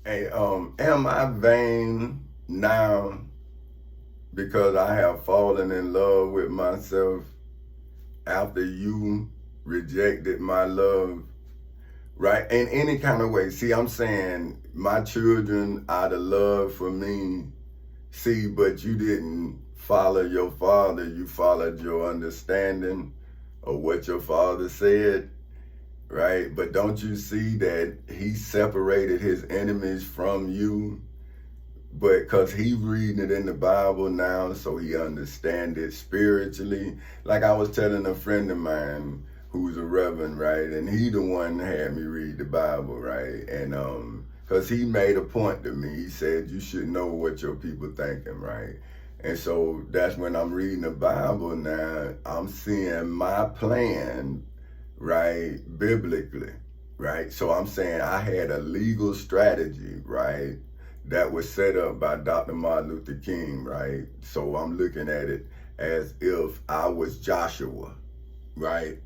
Hey, am I vain now because I have fallen in love with myself after you rejected my love, right? In any kind of way. See, I'm saying my children out of love for me, see, but you didn't follow your father, you followed your understanding of what your father said, right? But don't you see that he separated his enemies from you? But because he reading it in the Bible now, so he understand it spiritually. Like I was telling a friend of mine who's a reverend, right? And he the one that had me read the Bible, right? And because he made a point to me. He said, you should know what your people thinking, right? And so that's when I'm reading the Bible now, I'm seeing my plan, right, biblically, right? So I'm saying I had a legal strategy, right, that was set up by Dr. Martin Luther King, right? So I'm looking at it as if I was Joshua, right?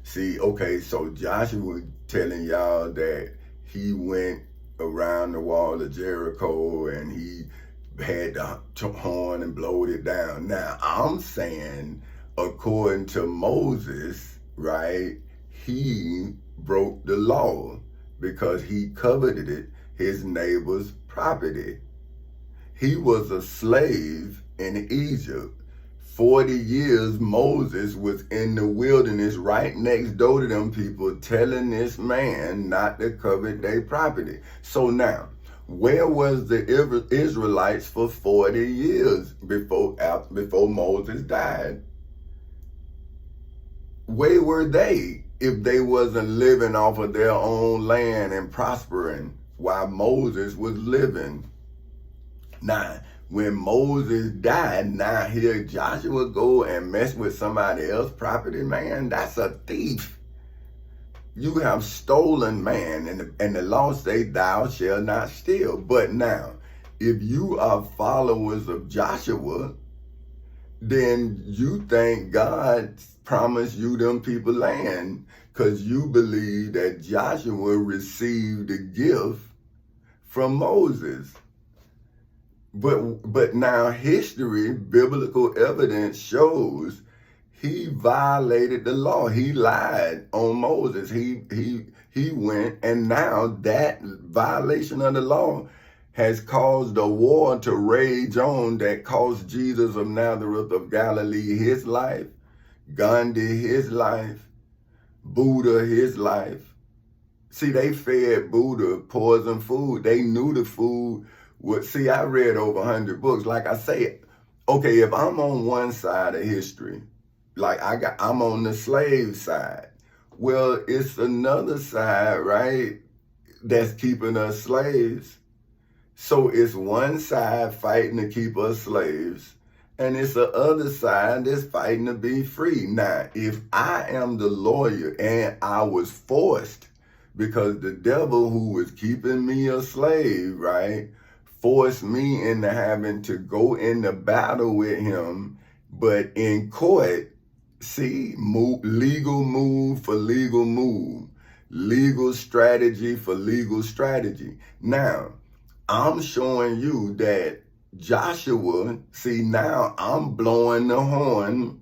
See, okay, so Joshua telling y'all that he went around the wall of Jericho and he had the horn and blowed it down. Now, I'm saying, according to Moses, right, he broke the law because he coveted it, his neighbor's property. He was a slave in Egypt. 40 years Moses was in the wilderness right next door to them people telling this man not to covet their property. So now, where was the Israelites for 40 years before Moses died? Where were they if they wasn't living off of their own land and prospering while Moses was living? Now, when Moses died, now here Joshua go and mess with somebody else's property, man, that's a thief. You have stolen, man, and the law say thou shalt not steal. But now, if you are followers of Joshua, then you think God promised you them people land because you believe that Joshua received a gift from Moses. But now history, biblical evidence shows he violated the law. He lied on Moses. He went, and now that violation of the law has caused a war to rage on that cost Jesus of Nazareth of Galilee his life, Gandhi his life, Buddha his life. See, they fed Buddha poison food. They knew the food would. See, I read over 100 books. Like I say, okay, if I'm on one side of history, like I'm on the slave side. Well, it's another side, right, that's keeping us slaves. So it's one side fighting to keep us slaves, and it's the other side that's fighting to be free. Now, if I am the lawyer and I was forced, because the devil who was keeping me a slave, right, forced me into having to go into battle with him, but in court, see, legal move for legal move, legal strategy for legal strategy. Now, I'm showing you that Joshua, see, now I'm blowing the horn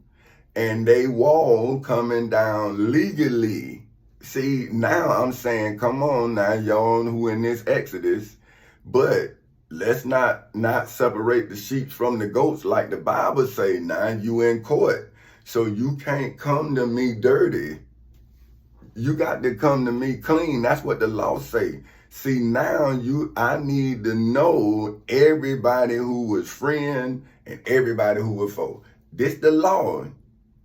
and they wall coming down legally. See, now I'm saying, come on now, y'all who in this Exodus, but let's not separate the sheep from the goats like the Bible say. Now you in court, so you can't come to me dirty. You got to come to me clean. That's what the law say. See, now I need to know everybody who was friend and everybody who was foe. This the law.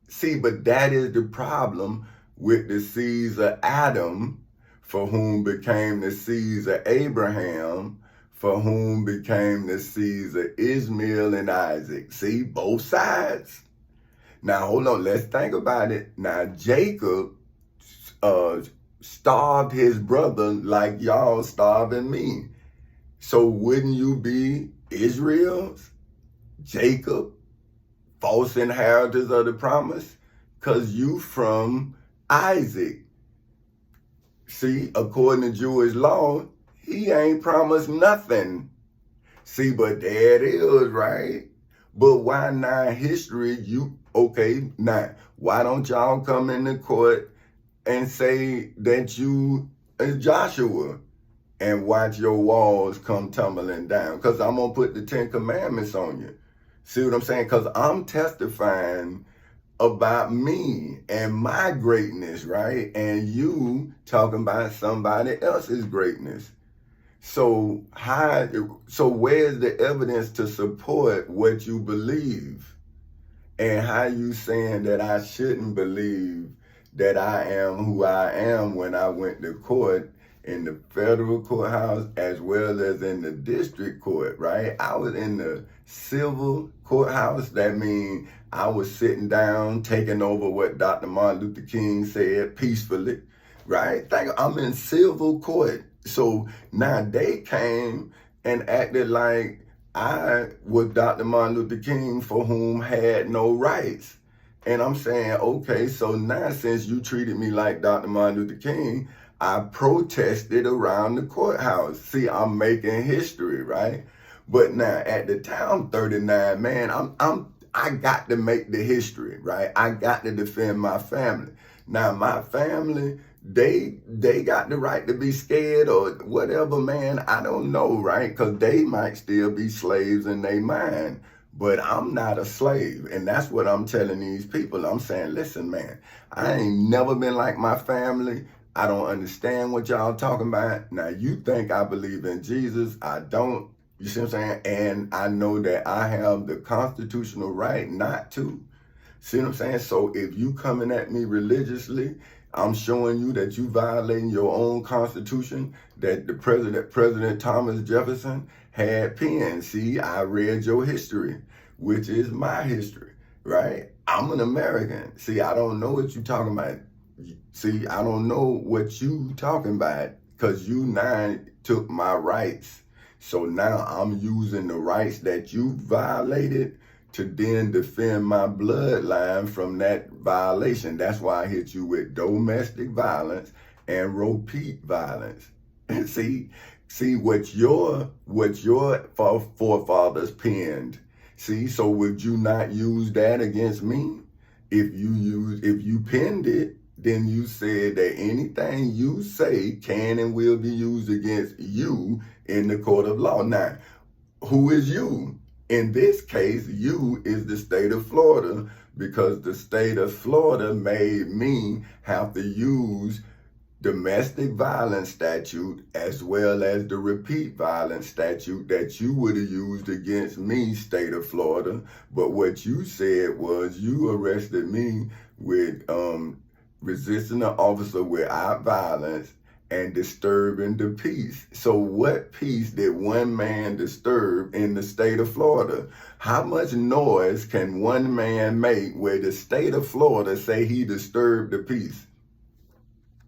See, but that is the problem with the seeds of Adam, for whom became the seeds of Abraham, for whom became the seeds of Ishmael and Isaac. See, both sides. Now, hold on, let's think about it. Now, Jacob starved his brother like y'all starving me. So wouldn't you be Israel's, Jacob, false inheritors of the promise? Because you from Isaac. See, according to Jewish law, He ain't promised nothing. See, but there it is, right? But why not history? Okay, now, why don't y'all come into court and say that you is Joshua and watch your walls come tumbling down? Because I'm going to put the 10 Commandments on you. See what I'm saying? Because I'm testifying about me and my greatness, right? And you talking about somebody else's greatness. So where's the evidence to support what you believe? And how you saying that I shouldn't believe that I am who I am when I went to court in the federal courthouse as well as in the district court, right? I was in the civil courthouse. That means I was sitting down, taking over what Dr. Martin Luther King said peacefully, right? I'm in civil court. So now they came and acted like I was Dr. Martin Luther King for whom had no rights. And I'm saying, okay, so now since you treated me like Dr. Martin Luther King, I protested around the courthouse. See, I'm making history, right? But now at the time, I'm 39, man, I got to make the history, right? I got to defend my family. Now my family, they got the right to be scared or whatever, man. I don't know, right? Because they might still be slaves in their mind. But I'm not a slave. And that's what I'm telling these people. I'm saying, listen, man, I ain't never been like my family. I don't understand what y'all talking about. Now, you think I believe in Jesus. I don't. You see what I'm saying? And I know that I have the constitutional right not to. See what I'm saying? So if you coming at me religiously, I'm showing you that you violating your own constitution, that the President Thomas Jefferson had penned. See, I read your history, which is my history, right? I'm an American. See, I don't know what you talking about. See, I don't know what you talking about because you now took my rights. So now I'm using the rights that you violated to then defend my bloodline from that violation. That's why I hit you with domestic violence and repeat violence. And see what your forefathers penned. See, so would you not use that against me? If you penned it, then you said that anything you say can and will be used against you in the court of law. Now, who is you? In this case, you is the state of Florida, because the state of Florida made me have to use domestic violence statute as well as the repeat violence statute that you would have used against me, state of Florida. But what you said was you arrested me with resisting an officer without violence and disturbing the peace. So what peace did one man disturb in the state of Florida? How much noise can one man make where the state of Florida say he disturbed the peace?